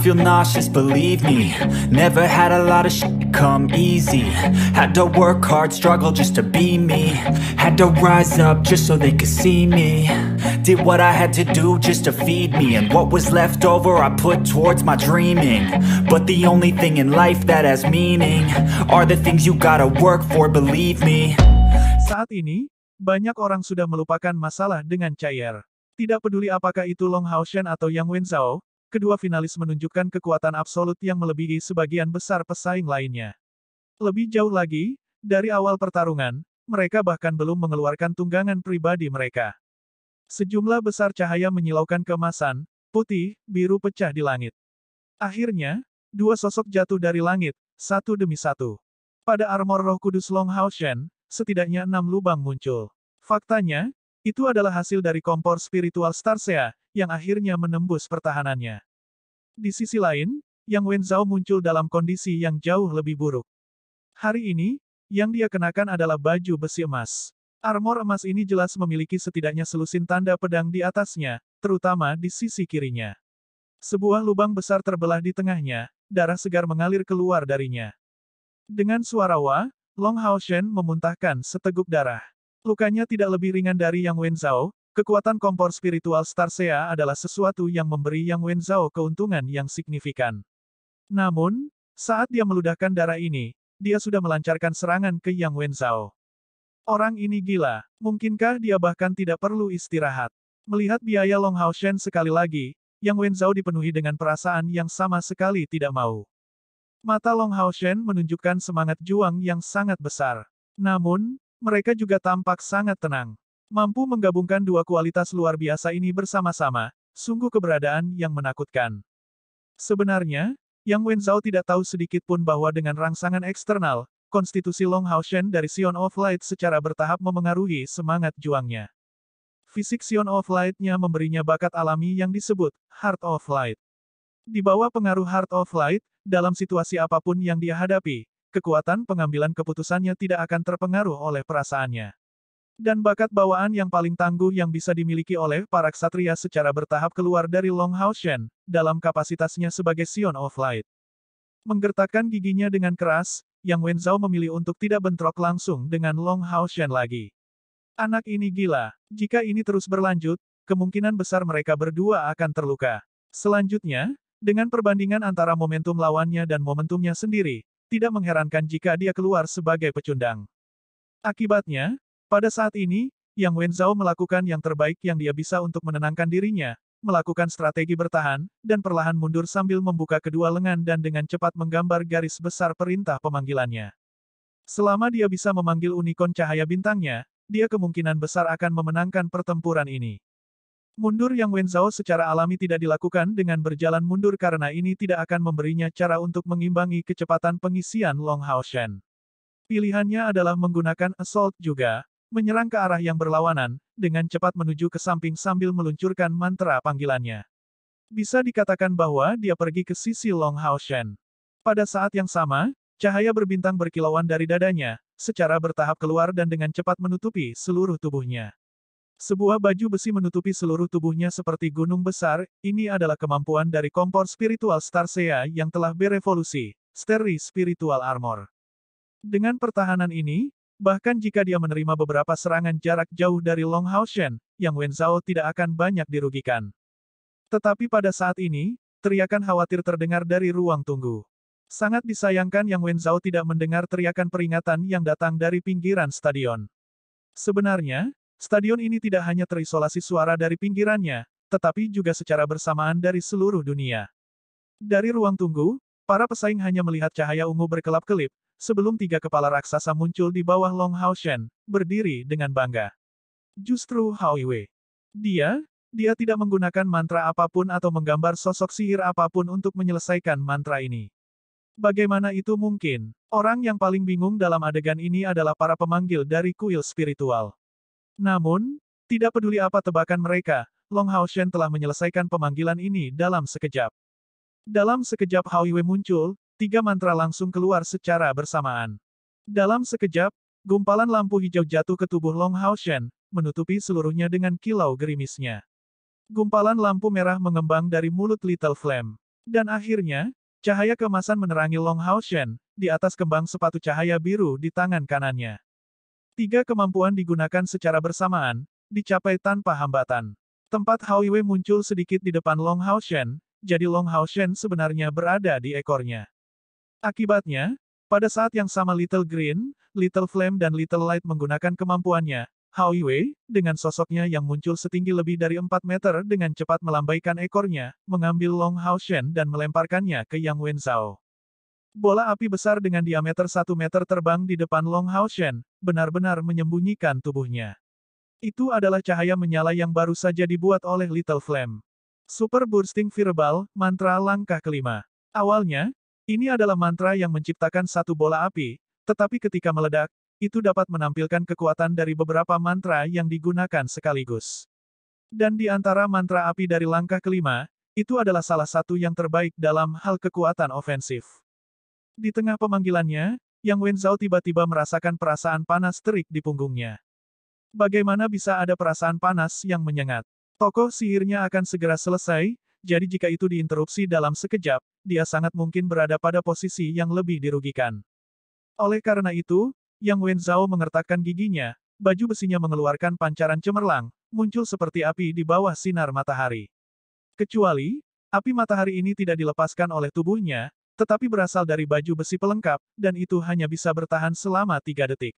feel nauseous, believe me. Never had a lot of shit come easy. Had to work hard, struggle just to be me. Had to rise up just so they could see me. Did what I had to do just to feed me. And what was left over I put towards my dreaming. But the only thing in life that has meaning are the things you gotta work for, believe me. Saat ini, banyak orang sudah melupakan masalah dengan Chai'er. Tidak peduli apakah itu Long Haoshen atau Yang Wenzhao, kedua finalis menunjukkan kekuatan absolut yang melebihi sebagian besar pesaing lainnya. Lebih jauh lagi, dari awal pertarungan, mereka bahkan belum mengeluarkan tunggangan pribadi mereka. Sejumlah besar cahaya menyilaukan keemasan, putih, biru pecah di langit. Akhirnya, dua sosok jatuh dari langit, satu demi satu. Pada armor Roh Kudus Long Haoshen, setidaknya 6 lubang muncul. Faktanya, itu adalah hasil dari kompor spiritual Starsea, yang akhirnya menembus pertahanannya. Di sisi lain, Yang Wenzhao muncul dalam kondisi yang jauh lebih buruk. Hari ini, yang dia kenakan adalah baju besi emas. Armor emas ini jelas memiliki setidaknya selusin tanda pedang di atasnya, terutama di sisi kirinya. Sebuah lubang besar terbelah di tengahnya, darah segar mengalir keluar darinya. Dengan suara wah, Long Haoshen memuntahkan seteguk darah. Lukanya tidak lebih ringan dari Yang Wenzhao, kekuatan kompor spiritual Starsea adalah sesuatu yang memberi Yang Wenzhao keuntungan yang signifikan. Namun, saat dia meludahkan darah ini, dia sudah melancarkan serangan ke Yang Wenzhao. Orang ini gila, mungkinkah dia bahkan tidak perlu istirahat? Melihat biaya Long Haoshen sekali lagi, Yang Wenzhao dipenuhi dengan perasaan yang sama sekali tidak mau. Mata Long Haoshen menunjukkan semangat juang yang sangat besar. Namun, mereka juga tampak sangat tenang. Mampu menggabungkan dua kualitas luar biasa ini bersama-sama, sungguh keberadaan yang menakutkan. Sebenarnya, Yang Wenzhao tidak tahu sedikit pun bahwa dengan rangsangan eksternal, konstitusi Long Haoshen dari Sion of Light secara bertahap memengaruhi semangat juangnya. Fisik Sion of Light-nya memberinya bakat alami yang disebut Heart of Light. Di bawah pengaruh Heart of Light, dalam situasi apapun yang dia hadapi, kekuatan pengambilan keputusannya tidak akan terpengaruh oleh perasaannya. Dan bakat bawaan yang paling tangguh yang bisa dimiliki oleh para ksatria secara bertahap keluar dari Long Haoshen, dalam kapasitasnya sebagai Sion of Light. Menggertakkan giginya dengan keras, Yang Wenzhao memilih untuk tidak bentrok langsung dengan Long Haoshen lagi. Anak ini gila. Jika ini terus berlanjut, kemungkinan besar mereka berdua akan terluka. Selanjutnya, dengan perbandingan antara momentum lawannya dan momentumnya sendiri, tidak mengherankan jika dia keluar sebagai pecundang. Akibatnya, pada saat ini, Yang Wenzhao melakukan yang terbaik yang dia bisa untuk menenangkan dirinya, melakukan strategi bertahan, dan perlahan mundur sambil membuka kedua lengan dan dengan cepat menggambar garis besar perintah pemanggilannya. Selama dia bisa memanggil unicorn cahaya bintangnya, dia kemungkinan besar akan memenangkan pertempuran ini. Mundur Yang Wenzhao secara alami tidak dilakukan dengan berjalan mundur karena ini tidak akan memberinya cara untuk mengimbangi kecepatan pengisian Long Haoshen. Pilihannya adalah menggunakan assault juga, menyerang ke arah yang berlawanan, dengan cepat menuju ke samping sambil meluncurkan mantra panggilannya. Bisa dikatakan bahwa dia pergi ke sisi Long Haoshen. Pada saat yang sama, cahaya berbintang berkilauan dari dadanya, secara bertahap keluar dan dengan cepat menutupi seluruh tubuhnya. Sebuah baju besi menutupi seluruh tubuhnya seperti gunung besar, ini adalah kemampuan dari kompor spiritual Starsea yang telah berevolusi, Starry Spiritual Armor. Dengan pertahanan ini, bahkan jika dia menerima beberapa serangan jarak jauh dari Long Haoshen, Yang Wenzhao tidak akan banyak dirugikan. Tetapi pada saat ini, teriakan khawatir terdengar dari ruang tunggu. Sangat disayangkan Yang Wenzhao tidak mendengar teriakan peringatan yang datang dari pinggiran stadion. Sebenarnya, stadion ini tidak hanya terisolasi suara dari pinggirannya, tetapi juga secara bersamaan dari seluruh dunia. Dari ruang tunggu, para pesaing hanya melihat cahaya ungu berkelap-kelip, sebelum 3 kepala raksasa muncul di bawah Long Haoshen, berdiri dengan bangga. Justru Hao Wei. Dia tidak menggunakan mantra apapun atau menggambar sosok sihir apapun untuk menyelesaikan mantra ini. Bagaimana itu mungkin? Orang yang paling bingung dalam adegan ini adalah para pemanggil dari kuil spiritual. Namun, tidak peduli apa tebakan mereka, Long Haoshen telah menyelesaikan pemanggilan ini dalam sekejap. Dalam sekejap Hao Wei muncul, 3 mantra langsung keluar secara bersamaan. Dalam sekejap, gumpalan lampu hijau jatuh ke tubuh Long Haoshen, menutupi seluruhnya dengan kilau gerimisnya. Gumpalan lampu merah mengembang dari mulut Little Flame. Dan akhirnya, cahaya keemasan menerangi Long Hao Shen, di atas kembang sepatu cahaya biru di tangan kanannya. Tiga kemampuan digunakan secara bersamaan, dicapai tanpa hambatan. Tempat Hao Yue muncul sedikit di depan Long Hao Shen, jadi Long Hao Shen sebenarnya berada di ekornya. Akibatnya, pada saat yang sama Little Green, Little Flame dan Little Light menggunakan kemampuannya, Hao Yue, dengan sosoknya yang muncul setinggi lebih dari 4 meter dengan cepat melambaikan ekornya, mengambil Long Hao Shen dan melemparkannya ke Yang Wenzhou. Bola api besar dengan diameter 1 meter terbang di depan Long Hao Shen, benar-benar menyembunyikan tubuhnya. Itu adalah cahaya menyala yang baru saja dibuat oleh Little Flame. Super Bursting Fireball, mantra langkah kelima. Awalnya, ini adalah mantra yang menciptakan satu bola api, tetapi ketika meledak, itu dapat menampilkan kekuatan dari beberapa mantra yang digunakan sekaligus. Dan di antara mantra api dari langkah kelima, itu adalah salah satu yang terbaik dalam hal kekuatan ofensif. Di tengah pemanggilannya, Yang Wenzhou tiba-tiba merasakan perasaan panas terik di punggungnya. Bagaimana bisa ada perasaan panas yang menyengat? Tokoh sihirnya akan segera selesai, jadi jika itu diinterupsi dalam sekejap, dia sangat mungkin berada pada posisi yang lebih dirugikan. Oleh karena itu, Yang Wenzhou mengertakkan giginya, baju besinya mengeluarkan pancaran cemerlang, muncul seperti api di bawah sinar matahari. Kecuali, api matahari ini tidak dilepaskan oleh tubuhnya, tetapi berasal dari baju besi pelengkap, dan itu hanya bisa bertahan selama 3 detik.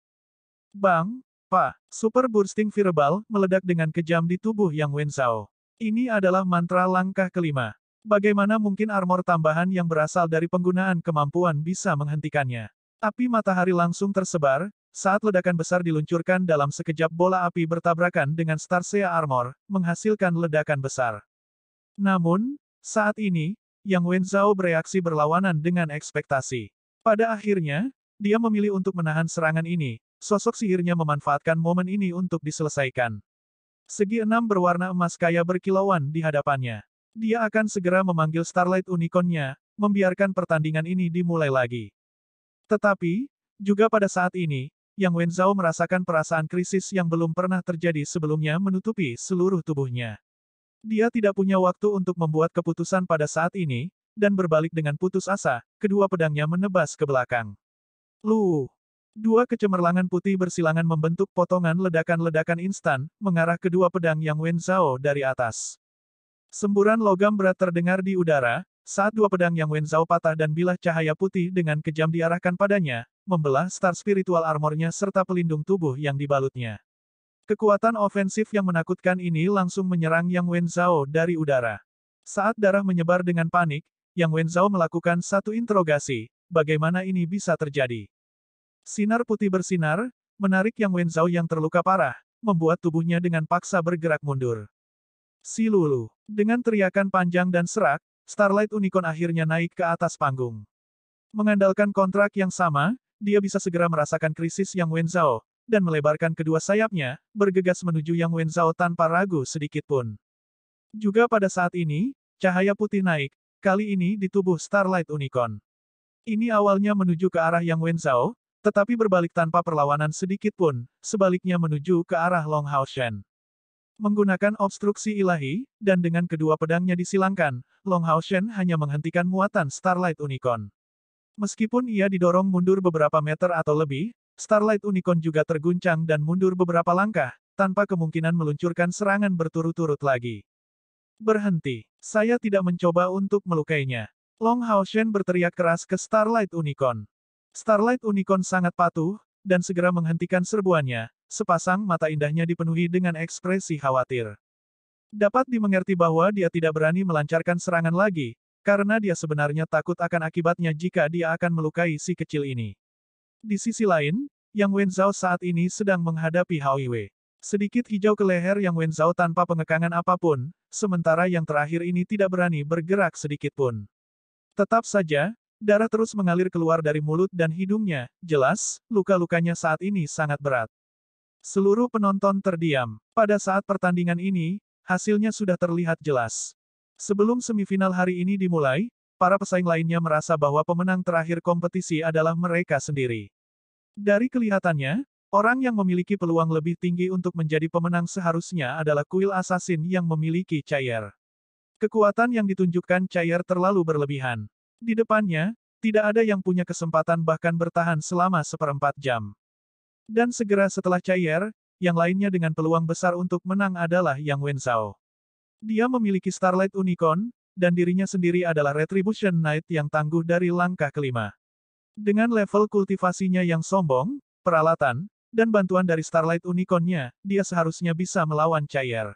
Bang! Pak! Super Bursting Fireball meledak dengan kejam di tubuh Yang Wenzhou. Ini adalah mantra langkah kelima. Bagaimana mungkin armor tambahan yang berasal dari penggunaan kemampuan bisa menghentikannya? Api matahari langsung tersebar, saat ledakan besar diluncurkan dalam sekejap bola api bertabrakan dengan Starsea Armor, menghasilkan ledakan besar. Namun, saat ini, Yang Wenzhou bereaksi berlawanan dengan ekspektasi. Pada akhirnya, dia memilih untuk menahan serangan ini, sosok sihirnya memanfaatkan momen ini untuk diselesaikan. Segi enam berwarna emas kaya berkilauan di hadapannya. Dia akan segera memanggil Starlight Unicorn-nya, membiarkan pertandingan ini dimulai lagi. Tetapi, juga pada saat ini, Yang Wenzhou merasakan perasaan krisis yang belum pernah terjadi sebelumnya menutupi seluruh tubuhnya. Dia tidak punya waktu untuk membuat keputusan pada saat ini, dan berbalik dengan putus asa, kedua pedangnya menebas ke belakang. Luh! Dua kecemerlangan putih bersilangan membentuk potongan ledakan-ledakan instan, mengarah kedua pedang Yang Wenzhou dari atas. Semburan logam berat terdengar di udara, saat dua pedang Yang Wenzhou patah dan bilah cahaya putih dengan kejam diarahkan padanya, membelah Star Spiritual Armor-nya serta pelindung tubuh yang dibalutnya. Kekuatan ofensif yang menakutkan ini langsung menyerang Yang Wenzhou dari udara. Saat darah menyebar dengan panik, Yang Wenzhou melakukan satu interogasi, bagaimana ini bisa terjadi? Sinar putih bersinar, menarik Yang Wenzhou yang terluka parah, membuat tubuhnya dengan paksa bergerak mundur. Si Lulu. Dengan teriakan panjang dan serak, Starlight Unicorn akhirnya naik ke atas panggung. Mengandalkan kontrak yang sama, dia bisa segera merasakan krisis Yang Wenzhou, dan melebarkan kedua sayapnya, bergegas menuju Yang Wenzhou tanpa ragu sedikitpun. Juga pada saat ini, cahaya putih naik, kali ini di tubuh Starlight Unicorn. Ini awalnya menuju ke arah Yang Wenzhou, tetapi berbalik tanpa perlawanan sedikitpun, sebaliknya menuju ke arah Long Hao Shen. Menggunakan obstruksi ilahi, dan dengan kedua pedangnya disilangkan, Long Hao Shen hanya menghentikan muatan Starlight Unicorn. Meskipun ia didorong mundur beberapa meter atau lebih, Starlight Unicorn juga terguncang dan mundur beberapa langkah, tanpa kemungkinan meluncurkan serangan berturut-turut lagi. Berhenti. Saya tidak mencoba untuk melukainya. Long Hao Shen berteriak keras ke Starlight Unicorn. Starlight Unicorn sangat patuh, dan segera menghentikan serbuannya, sepasang mata indahnya dipenuhi dengan ekspresi khawatir. Dapat dimengerti bahwa dia tidak berani melancarkan serangan lagi, karena dia sebenarnya takut akan akibatnya jika dia akan melukai si kecil ini. Di sisi lain, Yang Wenzhou saat ini sedang menghadapi Hao Yue. Sedikit hijau ke leher Yang Wenzhou tanpa pengekangan apapun, sementara yang terakhir ini tidak berani bergerak sedikitpun. Tetap saja, darah terus mengalir keluar dari mulut dan hidungnya, jelas, luka-lukanya saat ini sangat berat. Seluruh penonton terdiam. Pada saat pertandingan ini, hasilnya sudah terlihat jelas. Sebelum semifinal hari ini dimulai, para pesaing lainnya merasa bahwa pemenang terakhir kompetisi adalah mereka sendiri. Dari kelihatannya, orang yang memiliki peluang lebih tinggi untuk menjadi pemenang seharusnya adalah kuil assassin yang memiliki Chair. Kekuatan yang ditunjukkan Chair terlalu berlebihan. Di depannya, tidak ada yang punya kesempatan bahkan bertahan selama seperempat jam. Dan segera setelah Chair, yang lainnya dengan peluang besar untuk menang adalah Yang Wenzhou. Dia memiliki Starlight Unicorn, dan dirinya sendiri adalah Retribution Knight yang tangguh dari langkah kelima. Dengan level kultivasinya yang sombong, peralatan, dan bantuan dari Starlight Unicorn-nya, dia seharusnya bisa melawan Chair.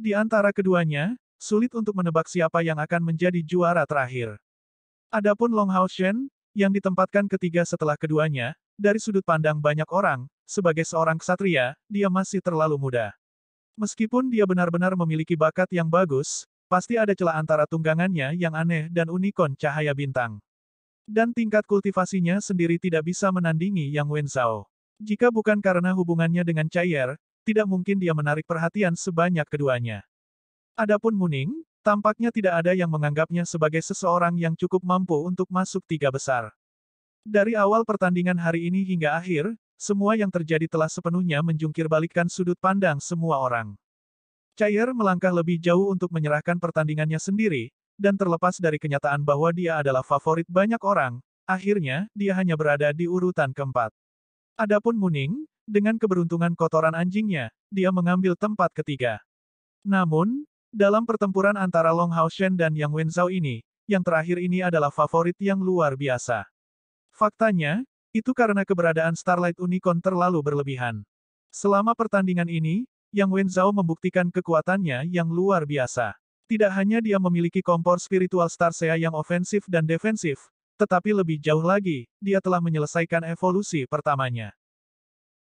Di antara keduanya, sulit untuk menebak siapa yang akan menjadi juara terakhir. Adapun Long Hao Shen, yang ditempatkan ketiga setelah keduanya, dari sudut pandang banyak orang, sebagai seorang ksatria, dia masih terlalu muda. Meskipun dia benar-benar memiliki bakat yang bagus, pasti ada celah antara tunggangannya yang aneh dan unicorn cahaya bintang. Dan tingkat kultivasinya sendiri tidak bisa menandingi Yang Wenzhou. Jika bukan karena hubungannya dengan Chair, tidak mungkin dia menarik perhatian sebanyak keduanya. Adapun Muning, tampaknya tidak ada yang menganggapnya sebagai seseorang yang cukup mampu untuk masuk tiga besar. Dari awal pertandingan hari ini hingga akhir, semua yang terjadi telah sepenuhnya menjungkirbalikkan sudut pandang semua orang. Chair melangkah lebih jauh untuk menyerahkan pertandingannya sendiri, dan terlepas dari kenyataan bahwa dia adalah favorit banyak orang, akhirnya, dia hanya berada di urutan keempat. Adapun Muning, dengan keberuntungan kotoran anjingnya, dia mengambil tempat ketiga. Namun, dalam pertempuran antara Long Hao Shen dan Yang Wenzhou ini, yang terakhir ini adalah favorit yang luar biasa. Faktanya, itu karena keberadaan Starlight Unicorn terlalu berlebihan. Selama pertandingan ini, Yang Wenzhou membuktikan kekuatannya yang luar biasa. Tidak hanya dia memiliki kompor spiritual Starsea yang ofensif dan defensif, tetapi lebih jauh lagi, dia telah menyelesaikan evolusi pertamanya.